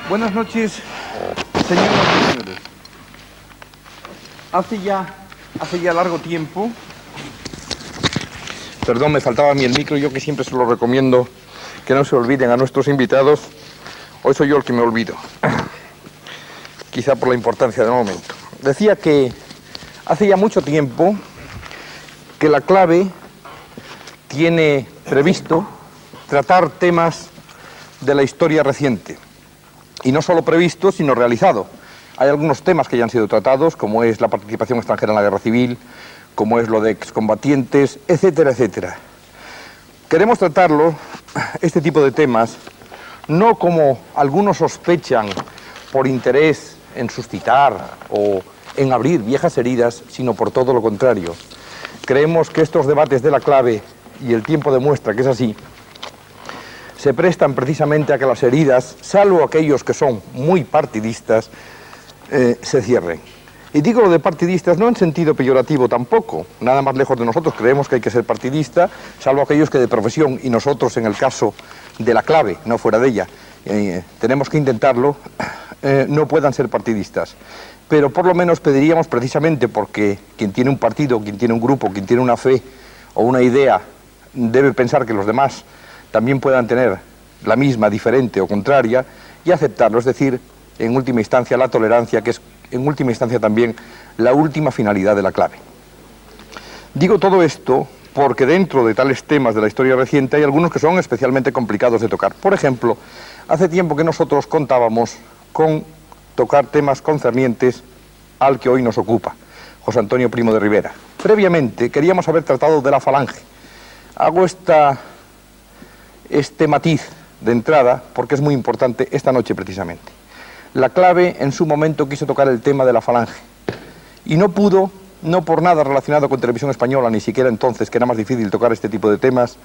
Buenas noches, señoras y señores. Hace ya largo tiempo... Perdón, me faltaba a mí el micro, yo que siempre se lo recomiendo que no se olviden a nuestros invitados. Hoy soy yo el que me olvido, quizá por la importancia del momento. Decía que hace ya mucho tiempo que la clave tiene previsto tratar temas de la historia reciente. Y no solo previsto, sino realizado. Hay algunos temas que ya han sido tratados, como es la participación extranjera en la guerra civil, como es lo de excombatientes, etcétera, etcétera. Queremos tratarlo, este tipo de temas, no como algunos sospechan por interés en suscitar o en abrir viejas heridas, sino por todo lo contrario. Creemos que estos debates de la clave, y el tiempo demuestra que es así, se prestan precisamente a que las heridas, salvo aquellos que son muy partidistas, se cierren. Y digo lo de partidistas no en sentido peyorativo tampoco, nada más lejos de nosotros, creemos que hay que ser partidista, salvo aquellos que de profesión, y nosotros en el caso de la clave, no fuera de ella, tenemos que intentarlo, no puedan ser partidistas. Pero por lo menos pediríamos precisamente porque quien tiene un partido, quien tiene un grupo, quien tiene una fe o una idea, debe pensar que los demás también puedan tener la misma, diferente o contraria, y aceptarlo, es decir, en última instancia la tolerancia, que es en última instancia también la última finalidad de la clave. Digo todo esto porque dentro de tales temas de la historia reciente hay algunos que son especialmente complicados de tocar. Por ejemplo, hace tiempo que nosotros contábamos con tocar temas concernientes al que hoy nos ocupa, José Antonio Primo de Rivera. Previamente queríamos haber tratado de la Falange. Hago este matiz de entrada porque es muy importante esta noche precisamente. La clave en su momento quiso tocar el tema de la Falange y no pudo, no por nada relacionado con Televisión Española, ni siquiera entonces, que era más difícil tocar este tipo de temas,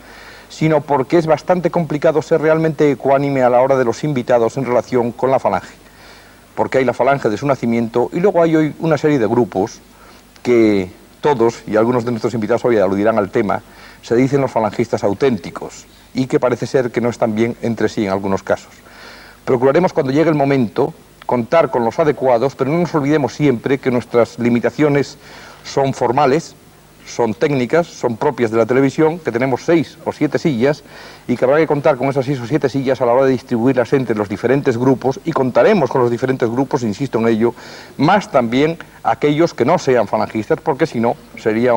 sino porque es bastante complicado ser realmente ecuánime a la hora de los invitados en relación con la Falange, porque hay la Falange de su nacimiento y luego hay hoy una serie de grupos que todos, y algunos de nuestros invitados hoy aludirán al tema, se dicen los falangistas auténticos y que parece ser que no están bien entre sí en algunos casos. Procuraremos cuando llegue el momento contar con los adecuados, pero no nos olvidemos siempre que nuestras limitaciones son formales, son técnicas, son propias de la televisión, que tenemos 6 o 7 sillas y que habrá que contar con esas 6 o 7 sillas a la hora de distribuirlas entre los diferentes grupos y contaremos con los diferentes grupos, insisto en ello, más también aquellos que no sean falangistas, porque si no sería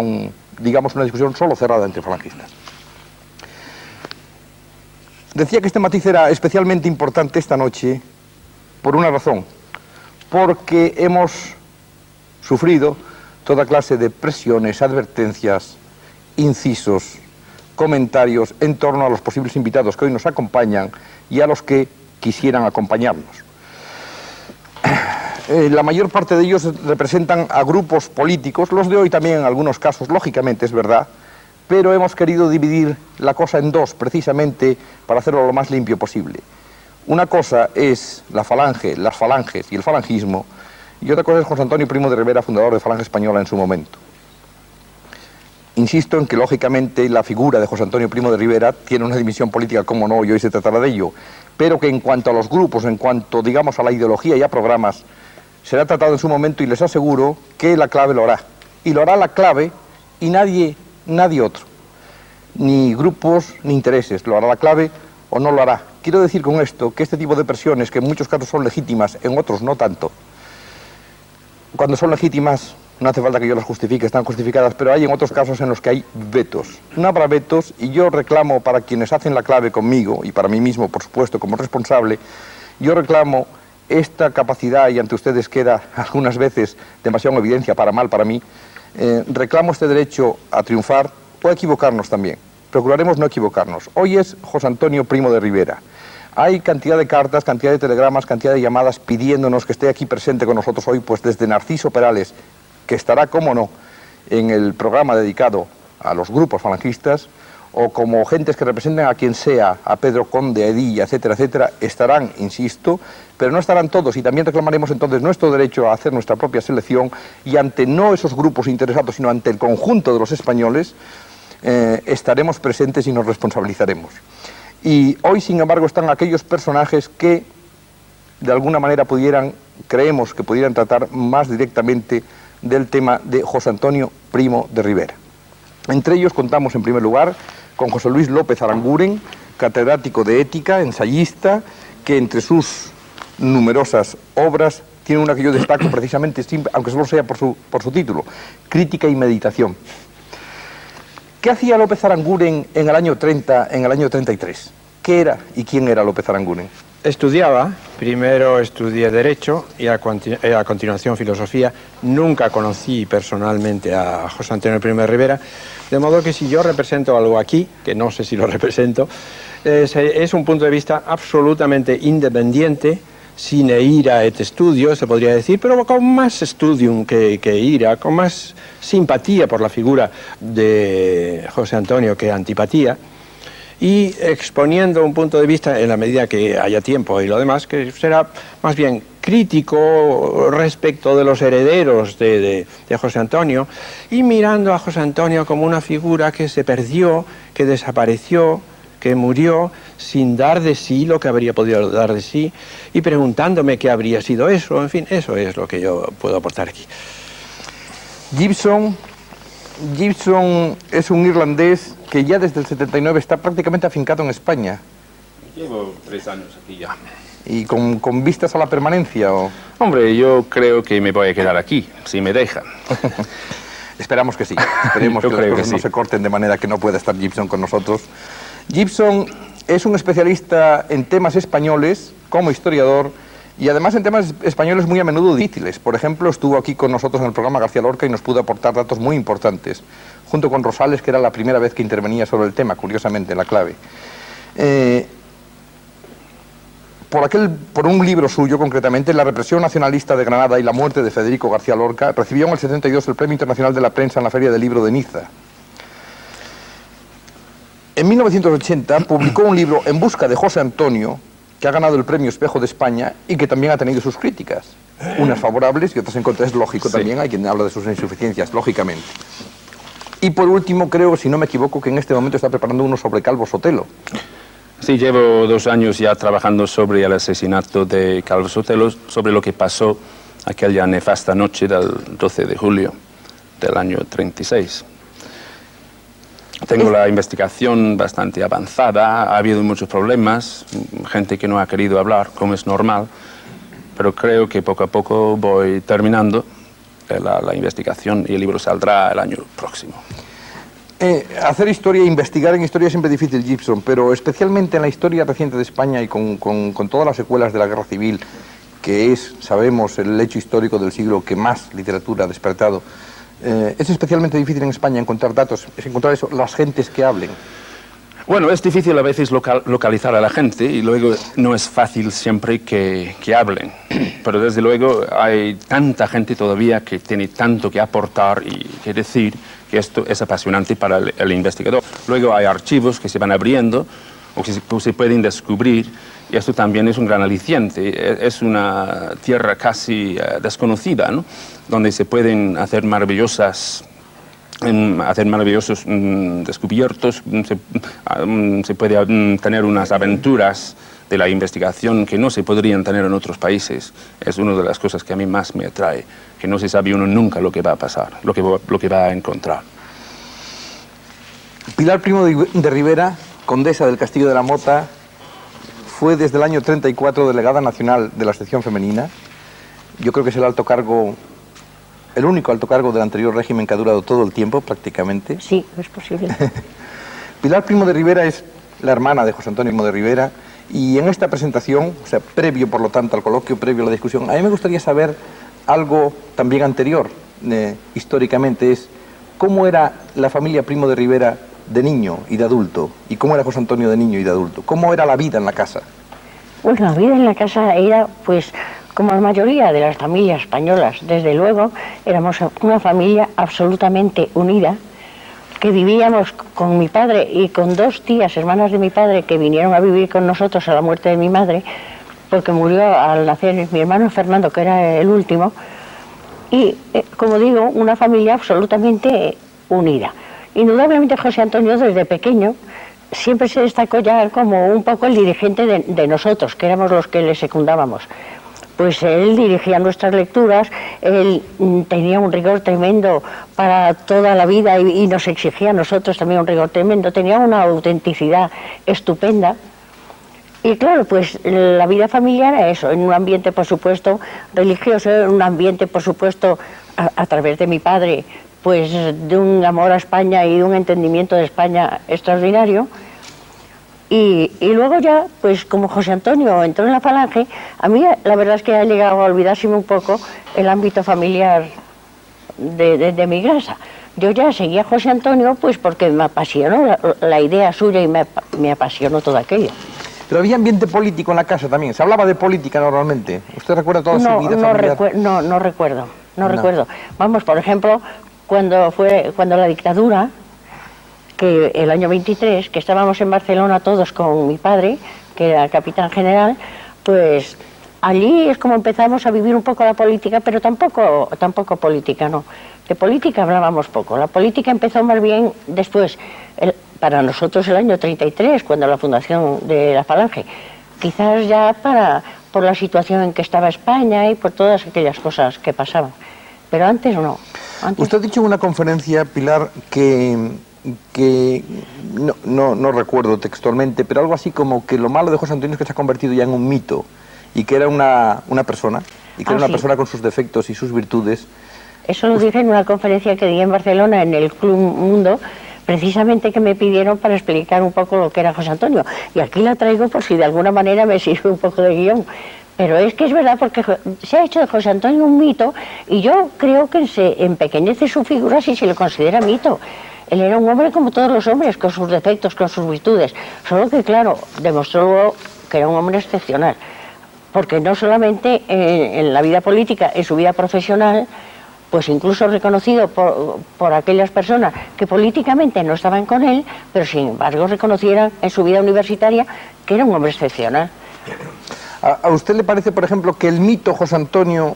digamos una discusión solo cerrada entre falangistas. Decía que este matiz era especialmente importante esta noche por una razón, porque hemos sufrido toda clase de presiones, advertencias, incisos, comentarios en torno a los posibles invitados que hoy nos acompañan y a los que quisieran acompañarnos. La mayor parte de ellos representan a grupos políticos, los de hoy también en algunos casos, lógicamente es verdad, pero hemos querido dividir la cosa en dos, precisamente para hacerlo lo más limpio posible. Una cosa es la Falange, las falanges y el falangismo, y otra cosa es José Antonio Primo de Rivera, fundador de Falange Española en su momento. Insisto en que, lógicamente, la figura de José Antonio Primo de Rivera tiene una dimensión política, como no, y hoy se tratará de ello, pero que en cuanto a los grupos, en cuanto, digamos, a la ideología y a programas, será tratado en su momento y les aseguro que la clave lo hará. Y lo hará la clave y nadie otro. Ni grupos ni intereses. Lo hará la clave o no lo hará. Quiero decir con esto que este tipo de presiones, que en muchos casos son legítimas, en otros no tanto, cuando son legítimas, no hace falta que yo las justifique, están justificadas, pero hay en otros casos en los que hay vetos. No habrá vetos y yo reclamo para quienes hacen la clave conmigo, y para mí mismo, por supuesto, como responsable, yo reclamo esta capacidad, y ante ustedes queda algunas veces demasiada evidencia para mal para mí, reclamo este derecho a triunfar o a equivocarnos también. Procuraremos no equivocarnos. Hoy es José Antonio Primo de Rivera. Hay cantidad de cartas, cantidad de telegramas, cantidad de llamadas pidiéndonos que esté aquí presente con nosotros hoy, pues desde Narciso Perales, que estará, como no, en el programa dedicado a los grupos falangistas, o como gentes que representen a quien sea, a Pedro Conde, a Edilla, etcétera, etcétera, estarán, insisto, pero no estarán todos, y también reclamaremos entonces nuestro derecho a hacer nuestra propia selección, y ante no esos grupos interesados, sino ante el conjunto de los españoles, estaremos presentes y nos responsabilizaremos. Y hoy, sin embargo, están aquellos personajes que de alguna manera creemos que pudieran tratar más directamente del tema de José Antonio Primo de Rivera. Entre ellos contamos en primer lugar con José Luis López Aranguren, catedrático de ética, ensayista, que entre sus numerosas obras tiene una que yo destaco precisamente, aunque solo sea por su título, Crítica y Meditación. ¿Qué hacía López Aranguren en el año 33? ¿Qué era y quién era López Aranguren? Estudiaba, primero estudié Derecho y a continuación Filosofía. Nunca conocí personalmente a José Antonio Primo de Rivera, de modo que si yo represento algo aquí, que no sé si lo represento, es un punto de vista absolutamente independiente, sin ira et studio, se podría decir, pero con más studium que ira, con más simpatía por la figura de José Antonio que antipatía, y exponiendo un punto de vista, en la medida que haya tiempo y lo demás, que será más bien crítico respecto de los herederos de José Antonio, y mirando a José Antonio como una figura que se perdió, que desapareció, que murió sin dar de sí lo que habría podido dar de sí, y preguntándome qué habría sido eso. En fin, eso es lo que yo puedo aportar aquí. Gibson es un irlandés que ya desde el 79 está prácticamente afincado en España. Llevo 3 años aquí ya. ¿Y con vistas a la permanencia? ¿O? Hombre, yo creo que me voy a quedar aquí, si me dejan. Esperamos que sí. Esperemos que las cosas no se corten de manera que no pueda estar Gibson con nosotros. Gibson es un especialista en temas españoles, como historiador, y además en temas españoles muy a menudo difíciles. Por ejemplo, estuvo aquí con nosotros en el programa García Lorca y nos pudo aportar datos muy importantes, junto con Rosales, que era la primera vez que intervenía sobre el tema, curiosamente, en la clave. Por un libro suyo, concretamente, La represión nacionalista de Granada y la muerte de Federico García Lorca, recibió en el 72 el Premio Internacional de la Prensa en la Feria del Libro de Niza. En 1980 publicó un libro En busca de José Antonio, que ha ganado el Premio Espejo de España y que también ha tenido sus críticas, unas favorables y otras en contra. Es lógico también, hay quien habla de sus insuficiencias, lógicamente. Y por último, creo, si no me equivoco, que en este momento está preparando uno sobre Calvo Sotelo. Sí, llevo 2 años ya trabajando sobre el asesinato de Calvo Sotelo, sobre lo que pasó aquella nefasta noche del 12 de julio del año 36. Tengo la investigación bastante avanzada, ha habido muchos problemas, gente que no ha querido hablar, como es normal, pero creo que poco a poco voy terminando la investigación y el libro saldrá el año próximo. Hacer historia, investigar en historia es siempre difícil, Gibson, pero especialmente en la historia reciente de España y con todas las secuelas de la Guerra Civil, que es, sabemos, el hecho histórico del siglo que más literatura ha despertado. Es especialmente difícil en España encontrar datos, es encontrar eso, las gentes que hablen. Bueno, es difícil a veces localizar a la gente y luego no es fácil siempre que hablen. Pero desde luego hay tanta gente todavía que tiene tanto que aportar y que decir que esto es apasionante para el investigador. Luego hay archivos que se van abriendo o que se pueden descubrir y esto también es un gran aliciente. Es una tierra casi desconocida, ¿no? Donde se pueden hacer maravillosos descubiertos, se puede tener unas aventuras de la investigación que no se podrían tener en otros países. Es una de las cosas que a mí más me atrae, que no se sabe uno nunca lo que va a pasar, lo que va a encontrar. Pilar Primo de Rivera, condesa del Castillo de la Mota, fue desde el año 34 delegada nacional de la sección femenina. Yo creo que es el único alto cargo del anterior régimen que ha durado todo el tiempo, prácticamente. Sí, es posible. Pilar Primo de Rivera es la hermana de José Antonio Primo de Rivera, y en esta presentación, o sea, previo por lo tanto al coloquio, previo a la discusión, a mí me gustaría saber algo también anterior, históricamente, es cómo era la familia Primo de Rivera de niño y de adulto, y cómo era José Antonio de niño y de adulto, cómo era la vida en la casa. Pues la vida en la casa era, pues, como la mayoría de las familias españolas, desde luego, éramos una familia absolutamente unida, que vivíamos con mi padre y con 2 tías, hermanas de mi padre, que vinieron a vivir con nosotros a la muerte de mi madre, porque murió al nacer mi hermano Fernando, que era el último, y, como digo, una familia absolutamente unida. Indudablemente José Antonio, desde pequeño, siempre se destacó ya como un poco el dirigente de nosotros, que éramos los que le secundábamos. Pues él dirigía nuestras lecturas, él tenía un rigor tremendo para toda la vida y nos exigía a nosotros también un rigor tremendo, tenía una autenticidad estupenda. Y claro, pues la vida familiar era eso, en un ambiente, por supuesto, religioso, en un ambiente, por supuesto, a través de mi padre, pues de un amor a España y de un entendimiento de España extraordinario. Y luego ya, pues como José Antonio entró en la Falange, a mí la verdad es que ha llegado a olvidárseme un poco el ámbito familiar de mi casa. Yo ya seguía a José Antonio pues porque me apasionó la idea suya y me apasionó todo aquello. Pero había ambiente político en la casa también, se hablaba de política normalmente. ¿Usted recuerda toda su vida familiar? No recuerdo. Vamos, por ejemplo, cuando la dictadura, que el año 23, que estábamos en Barcelona todos con mi padre, que era capitán general, pues allí es como empezamos a vivir un poco la política, pero tampoco política, no. De política hablábamos poco. La política empezó más bien después, para nosotros el año 33, cuando la fundación de la Falange. Quizás ya por la situación en que estaba España y por todas aquellas cosas que pasaban. Pero antes no. Usted ha dicho en una conferencia, Pilar, que no recuerdo textualmente, pero algo así como que lo malo de José Antonio es que se ha convertido ya en un mito y que era una persona, y que era una persona con sus defectos y sus virtudes. Eso lo dije en una conferencia que di en Barcelona, en el Club Mundo, precisamente que me pidieron para explicar un poco lo que era José Antonio. Y aquí la traigo por si de alguna manera me sirve un poco de guión. Pero es que es verdad, porque se ha hecho de José Antonio un mito, y yo creo que se empequeñece su figura si se le considera mito. Él era un hombre como todos los hombres, con sus defectos, con sus virtudes. Solo que, claro, demostró luego que era un hombre excepcional. Porque no solamente en la vida política, en su vida profesional, pues incluso reconocido por aquellas personas que políticamente no estaban con él, pero sin embargo reconocieran en su vida universitaria que era un hombre excepcional. ¿A usted le parece, por ejemplo, que el mito José Antonio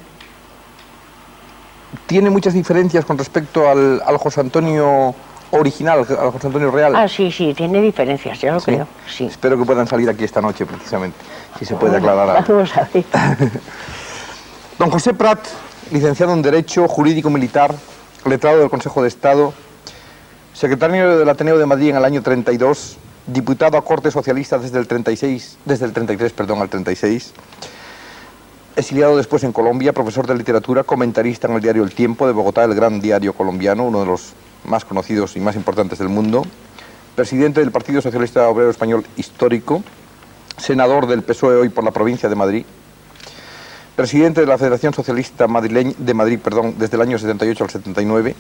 tiene muchas diferencias con respecto al José Antonio original, al José Antonio real? Ah, sí, tiene diferencias, ya lo creo. Sí. Espero que puedan salir aquí esta noche, precisamente, si se puede aclarar algo. Vamos a ver. Don José Prat, licenciado en Derecho Jurídico Militar, letrado del Consejo de Estado, secretario del Ateneo de Madrid en el año 32, diputado a Cortes Socialistas desde el 33 al 36, exiliado después en Colombia, profesor de literatura, comentarista en el diario El Tiempo de Bogotá, el gran diario colombiano, uno de los más conocidos y más importantes del mundo, presidente del Partido Socialista Obrero Español histórico, senador del PSOE hoy por la provincia de Madrid, presidente de la Federación Socialista de Madrid, desde el año 78 al 79,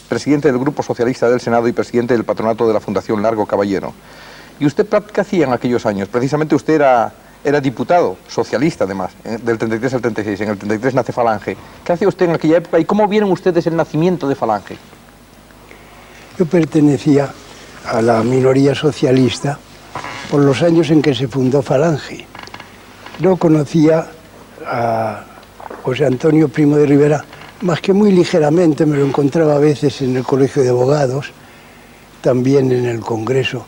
presidente del Grupo Socialista del Senado y presidente del patronato de la Fundación Largo Caballero. ¿Y usted, Prat, qué hacía en aquellos años? Precisamente usted era diputado, socialista además, del 33 al 36, en el 33 nace Falange. ¿Qué hacía usted en aquella época y cómo vieron ustedes el nacimiento de Falange? Yo pertenecía a la minoría socialista por los años en que se fundó Falange. No conocía a José Antonio Primo de Rivera más que muy ligeramente, me lo encontraba a veces en el Colegio de Abogados, también en el Congreso.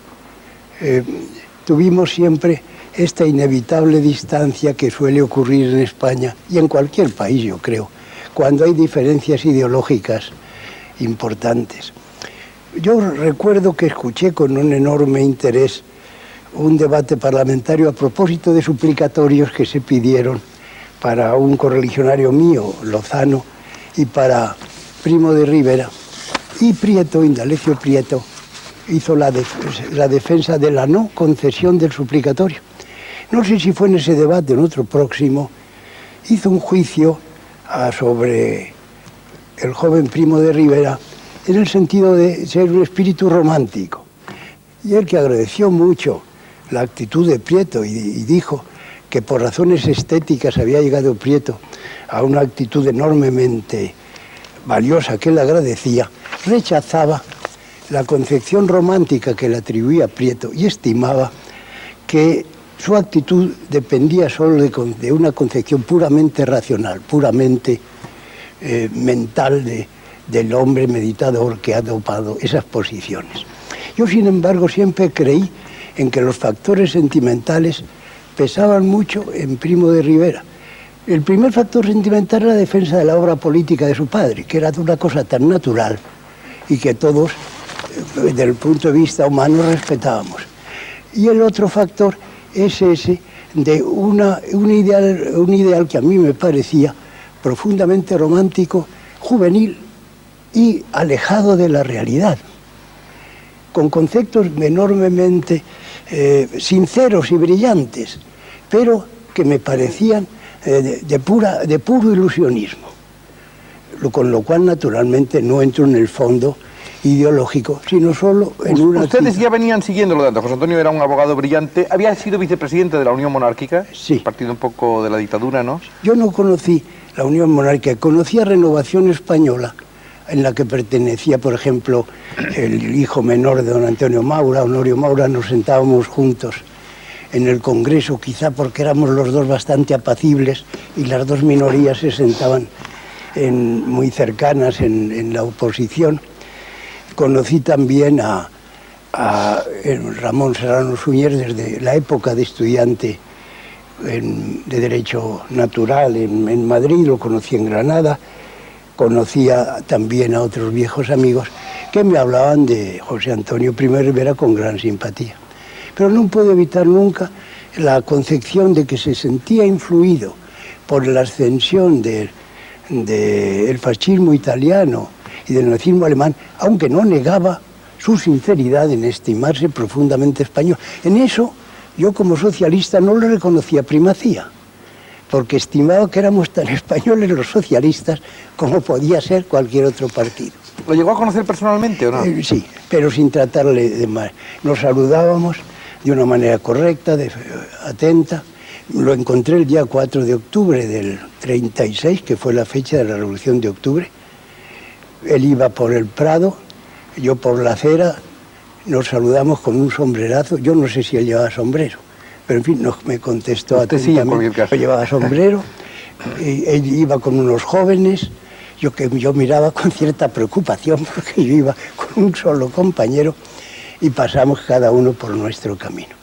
Tuvimos siempre esta inevitable distancia que suele ocurrir en España y en cualquier país, yo creo, cuando hay diferencias ideológicas importantes. Yo recuerdo que escuché con un enorme interés un debate parlamentario a propósito de suplicatorios que se pidieron para un correligionario mío, Lozano, y para Primo de Rivera. Y Prieto, Indalecio Prieto, hizo la defensa de la no concesión del suplicatorio. No sé si fue en ese debate o en otro próximo, hizo un juicio sobre el joven Primo de Rivera en el sentido de ser un espíritu romántico. Y él, que agradeció mucho la actitud de Prieto y dijo que por razones estéticas había llegado Prieto a una actitud enormemente valiosa que él agradecía, rechazaba la concepción romántica que le atribuía a Prieto y estimaba que su actitud dependía solo de una concepción puramente racional, puramente mental del hombre meditador que ha adoptado esas posiciones. Yo, sin embargo, siempre creí en que los factores sentimentales pesaban mucho en Primo de Rivera. El primer factor sentimental era la defensa de la obra política de su padre, que era una cosa tan natural y que todos, desde el punto de vista humano, respetábamos. Y el otro factor es ese de un ideal que a mí me parecía profundamente romántico, juvenil y alejado de la realidad, con conceptos enormemente sinceros y brillantes, pero que me parecían de puro ilusionismo, con lo cual naturalmente no entro en el fondo ideológico, sino solo en una... Ustedes ya venían siguiéndolo tanto. José Antonio era un abogado brillante, había sido vicepresidente de la Unión Monárquica, sí, partido un poco de la dictadura, ¿no? Yo no conocí la Unión Monárquica, conocí a Renovación Española, en la que pertenecía, por ejemplo, el hijo menor de don Antonio Maura, Honorio Maura. Nos sentábamos juntos en el Congreso, quizá porque éramos los dos bastante apacibles y las dos minorías se sentaban muy cercanas en la oposición. Conocí también a Ramón Serrano Suñer desde la época de estudiante de Derecho Natural en Madrid, lo conocí en Granada. Conocía también a otros viejos amigos que me hablaban de José Antonio Primo de Rivera con gran simpatía. Pero no puedo evitar nunca la concepción de que se sentía influido por la ascensión del fascismo italiano y del nazismo alemán, aunque no negaba su sinceridad en estimarse profundamente español. En eso yo, como socialista, no le reconocía primacía, porque estimaba que éramos tan españoles los socialistas como podía ser cualquier otro partido. ¿Lo llegó a conocer personalmente o no? Sí, pero sin tratarle de mal. Nos saludábamos de una manera correcta, atenta. Lo encontré el día 4 de octubre del 36, que fue la fecha de la Revolución de Octubre. Él iba por el Prado, yo por la acera, nos saludamos con un sombrerazo. Yo no sé si él llevaba sombrero, pero en fin, me contestó atentamente. Sí, en cualquier caso. Yo llevaba sombrero, él iba con unos jóvenes, yo miraba con cierta preocupación porque yo iba con un solo compañero y pasamos cada uno por nuestro camino.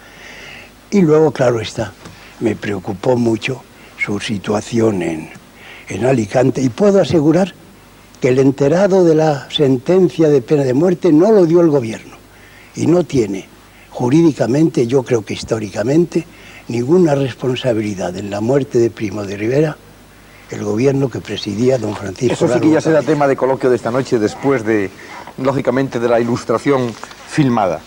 Y luego, claro está, me preocupó mucho su situación en Alicante, y puedo asegurar que el enterado de la sentencia de pena de muerte no lo dio el gobierno y no tiene jurídicamente, yo creo que históricamente, ninguna responsabilidad en la muerte de Primo de Rivera el gobierno que presidía don Francisco. Eso sí que ya será tema de coloquio de esta noche, después de, lógicamente, de la ilustración filmada.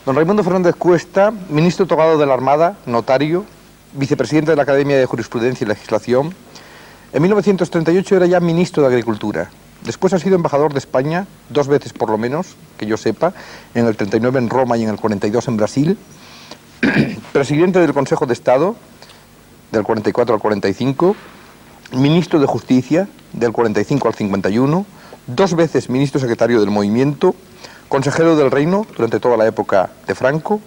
Don Raimundo Fernández Cuesta, ministro togado de la Armada, notario, vicepresidente de la Academia de Jurisprudencia y Legislación. En 1938 era ya ministro de Agricultura. Después ha sido embajador de España, 2 veces por lo menos, que yo sepa, en el 39 en Roma y en el 42 en Brasil. Presidente del Consejo de Estado, del 44 al 45. Ministro de Justicia, del 45 al 51. 2 veces ministro secretario del Movimiento. Consejero del Reino durante toda la época de Franco.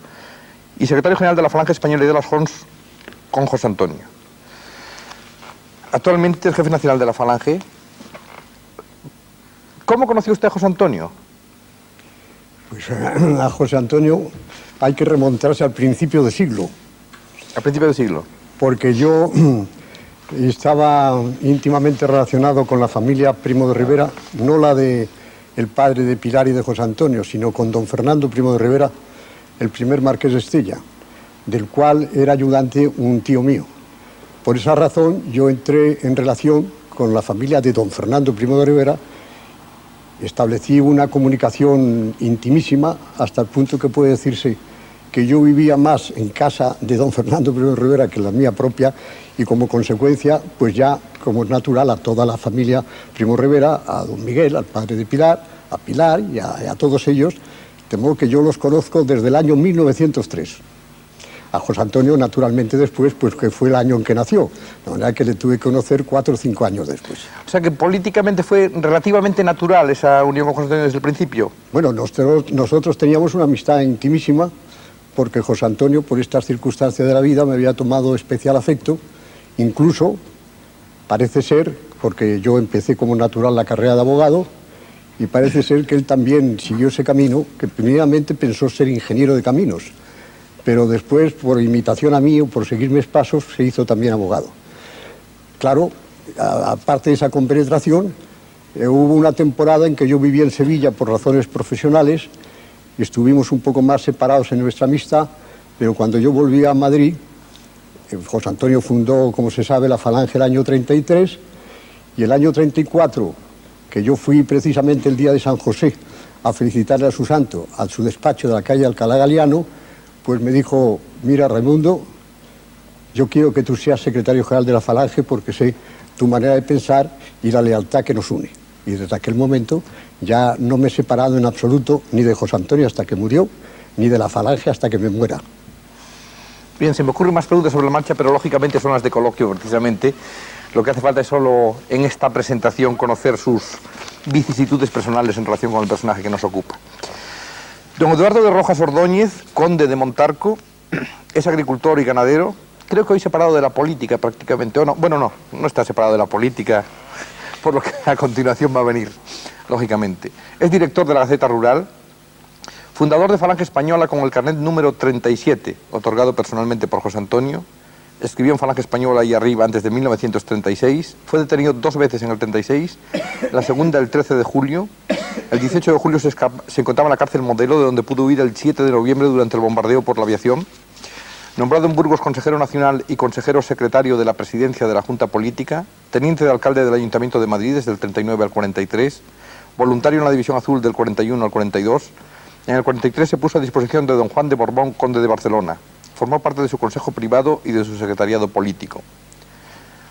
Y secretario general de la Falange Española y de las Jons con José Antonio. Actualmente el jefe nacional de la Falange. ¿Cómo conoció usted a José Antonio? Pues a José Antonio hay que remontarse al principio de siglo. ¿Al principio del siglo? Porque yo estaba íntimamente relacionado con la familia Primo de Rivera, no la de el padre de Pilar y de José Antonio, sino con don Fernando Primo de Rivera, el primer marqués de Estella, del cual era ayudante un tío mío. Por esa razón yo entré en relación con la familia de don Fernando Primo de Rivera. Establecí una comunicación intimísima hasta el punto que puede decirse que yo vivía más en casa de don Fernando Primo de Rivera que en la mía propia, y como consecuencia, pues ya, como es natural, a toda la familia Primo Rivera, a don Miguel, al padre de Pilar, a Pilar y a todos ellos, de modo que yo los conozco desde el año 1903. A José Antonio, naturalmente, después, pues que fue el año en que nació, de manera que le tuve que conocer 4 o 5 años después. O sea que políticamente fue relativamente natural esa unión con José Antonio desde el principio. Bueno, nosotros teníamos una amistad intimísima, porque José Antonio, por estas circunstancias de la vida, me había tomado especial afecto. Incluso, parece ser, porque yo empecé como natural la carrera de abogado, y parece ser que él también siguió ese camino, que primeramente pensó ser ingeniero de caminos, pero después, por imitación a mí o por seguir mis pasos, se hizo también abogado. Claro, aparte de esa compenetración, hubo una temporada en que yo vivía en Sevilla por razones profesionales y estuvimos un poco más separados en nuestra amistad, pero cuando yo volví a Madrid, José Antonio fundó, como se sabe, la Falange el año 33, y el año 34, que yo fui precisamente el día de San José a felicitarle a su santo, a su despacho de la calle Alcalá Galiano, pues me dijo: mira, Raimundo, yo quiero que tú seas secretario general de la Falange porque sé tu manera de pensar y la lealtad que nos une. Y desde aquel momento ya no me he separado en absoluto ni de José Antonio hasta que murió, ni de la Falange hasta que me muera. Bien, se me ocurren más preguntas sobre la marcha, pero lógicamente son las de coloquio, precisamente. Lo que hace falta es solo, en esta presentación, conocer sus vicisitudes personales en relación con el personaje que nos ocupa. Don Eduardo de Rojas Ordóñez, conde de Montarco, es agricultor y ganadero. Creo que hoy separado de la política prácticamente, o no. Bueno, no está separado de la política, por lo que a continuación va a venir, lógicamente. Es director de la Gaceta Rural, fundador de Falange Española con el carnet número 37, otorgado personalmente por José Antonio. Escribió en Falange Española y arriba antes de 1936. Fue detenido 2 veces en el 36, la segunda el 13 de julio. El 18 de julio se encontraba en la cárcel Modelo, de donde pudo huir el 7 de noviembre durante el bombardeo por la aviación. Nombrado en Burgos consejero nacional y consejero secretario de la presidencia de la Junta Política, teniente de alcalde del Ayuntamiento de Madrid desde el 39 al 43, voluntario en la División Azul del 41 al 42, en el 43 se puso a disposición de don Juan de Borbón, conde de Barcelona. Formó parte de su consejo privado y de su secretariado político.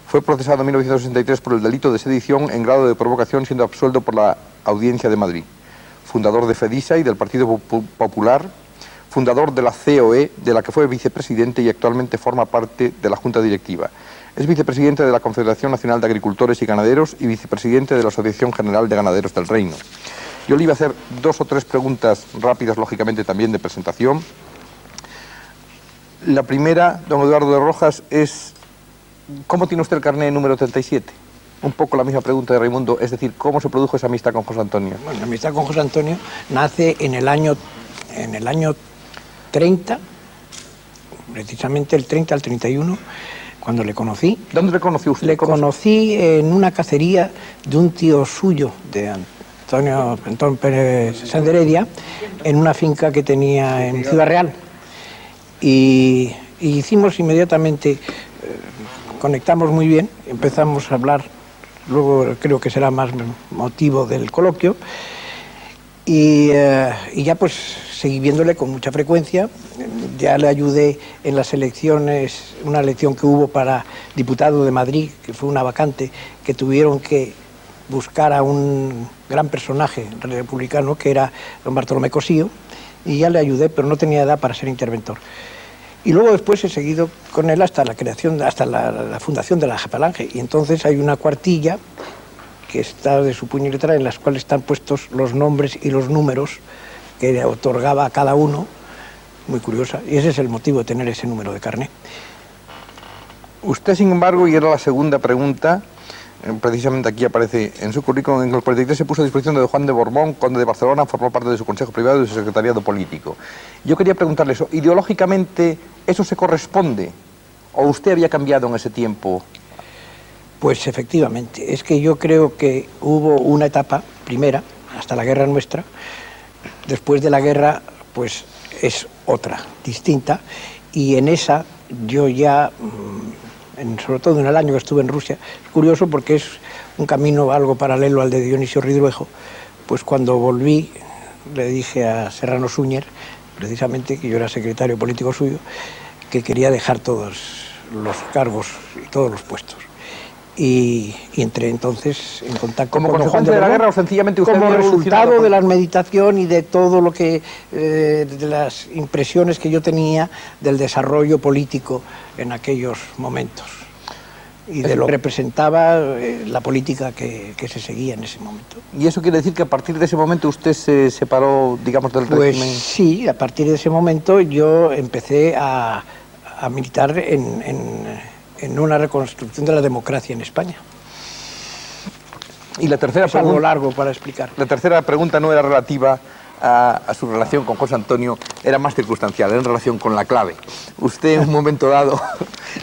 Fue procesado en 1963 por el delito de sedición en grado de provocación, siendo absuelto por la Audiencia de Madrid. Fundador de FEDISA y del Partido Popular, fundador de la COE, de la que fue vicepresidente y actualmente forma parte de la Junta Directiva. Es vicepresidente de la Confederación Nacional de Agricultores y Ganaderos y vicepresidente de la Asociación General de Ganaderos del Reino. Yo le iba a hacer 2 o 3 preguntas rápidas, lógicamente también de presentación. La primera, don Eduardo de Rojas, es: ¿cómo tiene usted el carné número 37? Un poco la misma pregunta de Raimundo, es decir, ¿cómo se produjo esa amistad con José Antonio? Bueno, la amistad con José Antonio nace en el año 30, precisamente el 30 al 31, cuando le conocí. ¿Dónde le conoció usted? Le conocí en una cacería de un tío suyo, de Antón Pérez Sanderedia, en una finca que tenía en Ciudad Real. Y hicimos inmediatamente, conectamos muy bien, empezamos a hablar, luego creo que será más motivo del coloquio, y ya pues seguí viéndole con mucha frecuencia. Ya le ayudé en las elecciones, una elección que hubo para diputado de Madrid, que fue una vacante, que tuvieron que buscar a un gran personaje republicano, que era don Bartolomé Cosío, y ya le ayudé, pero no tenía edad para ser interventor. Y luego después he seguido con él hasta la creación, hasta la fundación de la Falange, y entonces hay una cuartilla que está de su puño y letra, en las cuales están puestos los nombres y los números que otorgaba a cada uno, muy curiosa, y ese es el motivo de tener ese número de carné. Usted, sin embargo, y era la segunda pregunta, precisamente aquí aparece en su currículum, en el 43 se puso a disposición de don Juan de Borbón, conde de Barcelona, formó parte de su consejo privado y de su secretariado político. Yo quería preguntarle eso, ideológicamente, ¿eso se corresponde? ¿O usted había cambiado en ese tiempo? Pues efectivamente, es que yo creo que hubo una etapa, primera, hasta la guerra nuestra. Después de la guerra, pues es otra, distinta, y en esa yo ya, sobre todo en el año que estuve en Rusia, es curioso porque es un camino algo paralelo al de Dionisio Ridruejo. Pues cuando volví le dije a Serrano Súñer, precisamente, que yo era secretario político suyo, que quería dejar todos los cargos y todos los puestos. Y entré entonces en contacto ¿Como con consecuencia de la guerra o sencillamente usted como había resultado de la meditación y de todo lo que, de las impresiones que yo tenía del desarrollo político en aquellos momentos y de lo que representaba la política que se seguía en ese momento. ¿Y eso quiere decir que a partir de ese momento usted se separó, digamos, del régimen? Pues sí, a partir de ese momento yo empecé a militar en una reconstrucción de la democracia en España. Y la tercera Es algo pregunta, largo para explicar. la tercera pregunta no era relativa a su relación con José Antonio era más circunstancial, era en relación con la clave. Usted en un momento dado,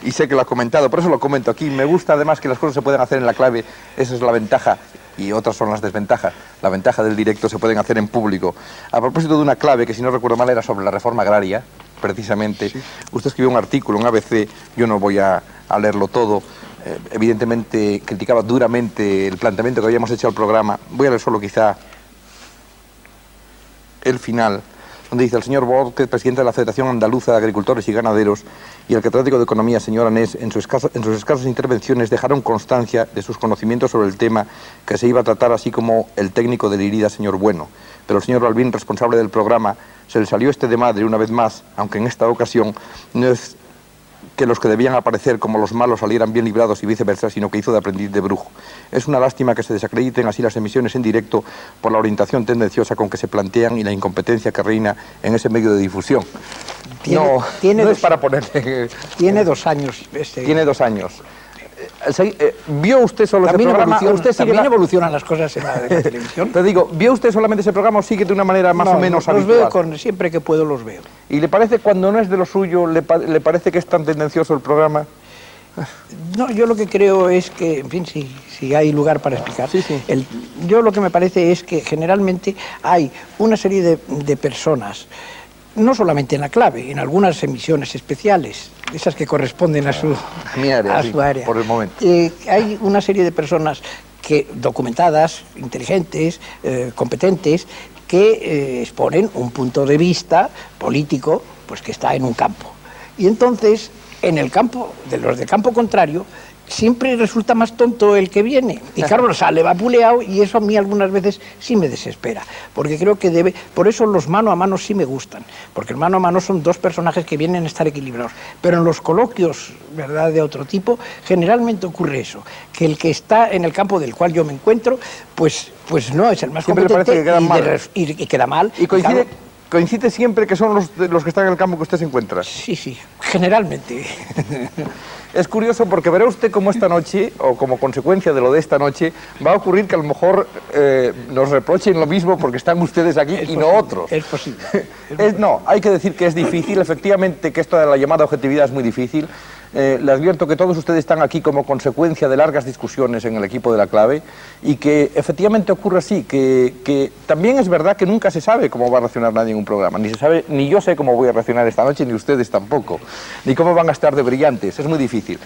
y sé que lo ha comentado, por eso lo comento aquí, me gusta además que las cosas se pueden hacer en la clave, esa es la ventaja, y otras son las desventajas. La ventaja del directo se pueden hacer en público. A propósito de una clave, que si no recuerdo mal era sobre la reforma agraria, precisamente, sí. Usted escribió un artículo en ABC, yo no voy a leerlo todo, evidentemente criticaba duramente el planteamiento que habíamos hecho al programa. Voy a leer solo quizá el final, donde dice: el señor Borges, presidente de la Federación Andaluza de Agricultores y Ganaderos, y el catedrático de Economía, señor Anés, en sus escasas intervenciones dejaron constancia de sus conocimientos sobre el tema que se iba a tratar, así como el técnico de Lirida, señor Bueno. Pero el señor Balbín, responsable del programa, se le salió este de madre una vez más, aunque en esta ocasión no es que los que debían aparecer como los malos salieran bien librados y viceversa, sino que hizo de aprendiz de brujo. Es una lástima que se desacrediten así las emisiones en directo por la orientación tendenciosa con que se plantean y la incompetencia que reina en ese medio de difusión. No es para ponerle... Tiene 2 años. Tiene 2 años. ¿Vio usted solo ese programa? ¿También evolucionan las cosas en la televisión? Te digo, ¿vio usted solamente ese programa o sigue de una manera más o menos habitual? Los veo siempre que puedo los veo. ¿Y le parece, cuando no es de lo suyo, le parece que es tan tendencioso el programa? No, yo lo que creo es que, en fin, si hay lugar para explicar, sí. Yo lo que me parece es que generalmente hay una serie de personas, no solamente en la clave, en algunas emisiones especiales, esas que corresponden a su área. Por el momento. Hay una serie de personas documentadas, inteligentes, competentes, que exponen un punto de vista político, pues que está en un campo. Y entonces, en el campo, de los del campo contrario, siempre resulta más tonto el que viene. Y claro, sale vapuleado, y eso a mí algunas veces sí me desespera. Porque creo que por eso los mano a mano sí me gustan. Porque el mano a mano son 2 personajes que vienen a estar equilibrados. Pero en los coloquios, ¿verdad?, de otro tipo, generalmente ocurre eso. Que el que está en el campo del cual yo me encuentro, pues no es el más siempre competente. Le parece que y queda mal. Y coincide siempre que son los que están en el campo que usted se encuentra. Sí, generalmente. Es curioso porque verá usted cómo esta noche, o como consecuencia de lo de esta noche, va a ocurrir que a lo mejor nos reprochen lo mismo porque están ustedes aquí y no otros. Es posible. No, hay que decir que es difícil, efectivamente que esto de la llamada objetividad es muy difícil. Le advierto que todos ustedes están aquí como consecuencia de largas discusiones en el equipo de la clave y que efectivamente ocurre así, que también es verdad que nunca se sabe cómo va a reaccionar nadie en un programa, ni yo sé cómo voy a reaccionar esta noche, ni ustedes tampoco, ni cómo van a estar de brillantes, es muy difícil.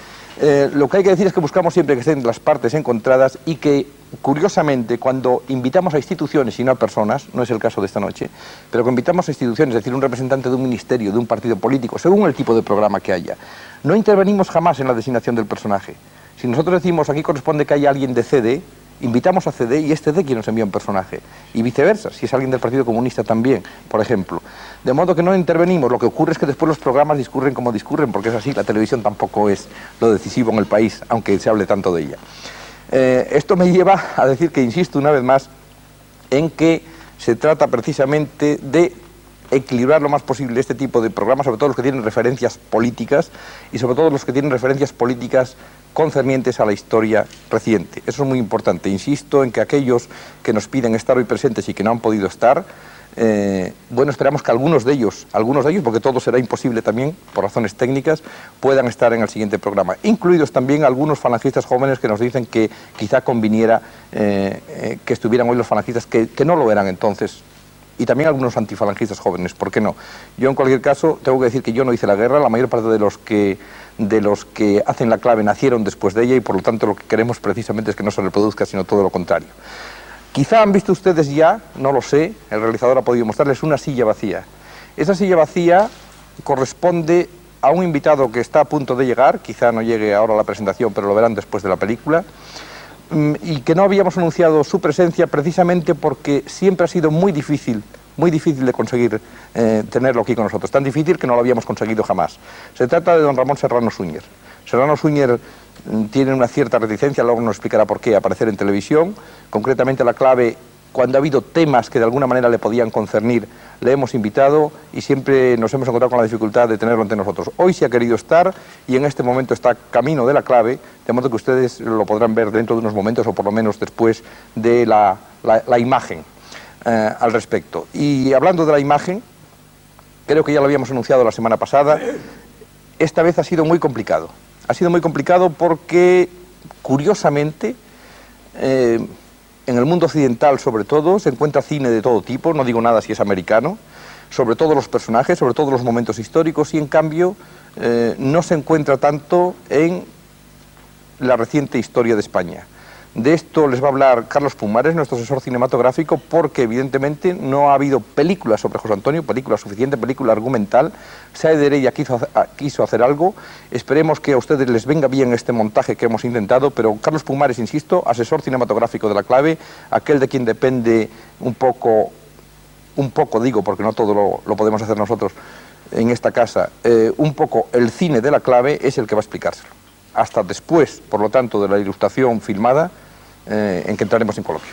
Lo que hay que decir es que buscamos siempre que estén las partes encontradas y que, curiosamente, cuando invitamos a instituciones y no a personas, no es el caso de esta noche, pero cuando invitamos a instituciones, es decir, un representante de un ministerio, de un partido político, según el tipo de programa que haya, no intervenimos jamás en la designación del personaje. Si nosotros decimos aquí corresponde que haya alguien de CD, invitamos a CD y es CD quien nos envía un personaje. Y viceversa, si es alguien del Partido Comunista también, por ejemplo. De modo que no intervenimos, lo que ocurre es que después los programas discurren como discurren, porque es así, la televisión tampoco es lo decisivo en el país, aunque se hable tanto de ella. Esto me lleva a decir que insisto una vez más en que se trata precisamente de equilibrar lo más posible este tipo de programas, sobre todo los que tienen referencias políticas y sobre todo los que tienen referencias políticas concernientes a la historia reciente. Eso es muy importante. Insisto en que aquellos que nos piden estar hoy presentes y que no han podido estar, esperamos que algunos de ellos, porque todo será imposible también por razones técnicas, puedan estar en el siguiente programa, incluidos también algunos falangistas jóvenes que nos dicen que quizá conviniera que estuvieran hoy los falangistas que no lo eran entonces, y también algunos antifalangistas jóvenes, ¿por qué no? Yo en cualquier caso tengo que decir que yo no hice la guerra, la mayor parte de los que hacen la clave nacieron después de ella y por lo tanto lo que queremos precisamente es que no se reproduzca, sino todo lo contrario. Quizá han visto ustedes ya, no lo sé, el realizador ha podido mostrarles una silla vacía. Esa silla vacía corresponde a un invitado que está a punto de llegar, quizá no llegue ahora a la presentación, pero lo verán después de la película, y que no habíamos anunciado su presencia precisamente porque siempre ha sido muy difícil de conseguir tenerlo aquí con nosotros, tan difícil que no lo habíamos conseguido jamás. Se trata de don Ramón Serrano Súñer. Serrano Súñer tiene una cierta reticencia, luego nos explicará por qué, aparecer en televisión. Concretamente la clave, cuando ha habido temas que de alguna manera le podían concernir, le hemos invitado y siempre nos hemos encontrado con la dificultad de tenerlo ante nosotros. Hoy sí ha querido estar y en este momento está camino de la clave, de modo que ustedes lo podrán ver dentro de unos momentos o por lo menos después de la imagen. al respecto. Y hablando de la imagen, creo que ya lo habíamos anunciado la semana pasada, esta vez ha sido muy complicado. Ha sido muy complicado porque, curiosamente, en el mundo occidental sobre todo, se encuentra cine de todo tipo, no digo nada si es americano, sobre todo los personajes, sobre todo los momentos históricos, y en cambio no se encuentra tanto en la reciente historia de España. De esto les va a hablar Carlos Pumares, nuestro asesor cinematográfico, porque evidentemente no ha habido película sobre José Antonio, película suficiente, película argumental. Saez de Heredia quiso hacer algo. Esperemos que a ustedes les venga bien este montaje que hemos intentado, pero Carlos Pumares, insisto, asesor cinematográfico de La Clave, aquel de quien depende un poco digo, porque no todo lo podemos hacer nosotros en esta casa, un poco el cine de La Clave, es el que va a explicárselo. Hasta después, por lo tanto, de la ilustración filmada, en que entraremos en coloquio.